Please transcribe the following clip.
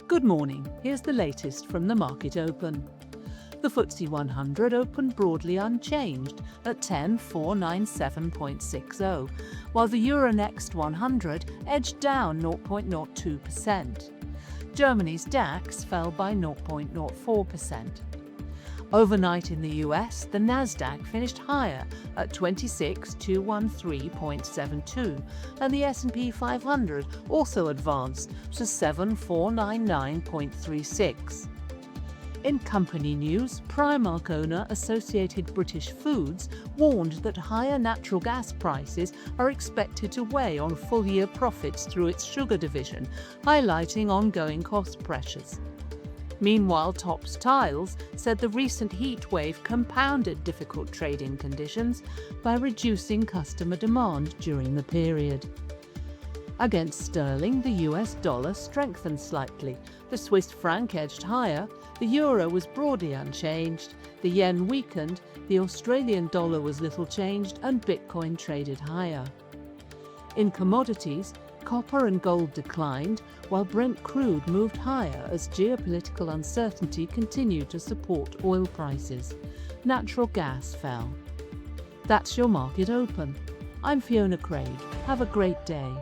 Good morning, here's the latest from the market open. The FTSE100 opened broadly unchanged at 10,497.60, while the Euronext 100 edged down 0.02%. Germany's DAX fell by 0.04%. Overnight in the US, the Nasdaq finished higher at 26,213.72, and the S&P 500 also advanced to 7,499.36. In company news, Primark owner Associated British Foods warned that higher natural gas prices are expected to weigh on full-year profits through its sugar division, highlighting ongoing cost pressures. Meanwhile, Topps Tiles said the recent heatwave compounded difficult trading conditions by reducing customer demand during the period. Against sterling, the US dollar strengthened slightly, the Swiss franc edged higher, the euro was broadly unchanged, the yen weakened, the Australian dollar was little changed, and Bitcoin traded higher. In commodities, copper and gold declined, while Brent crude moved higher as geopolitical uncertainty continued to support oil prices. Natural gas fell. That's your market open. I'm Fiona Craig. Have a great day.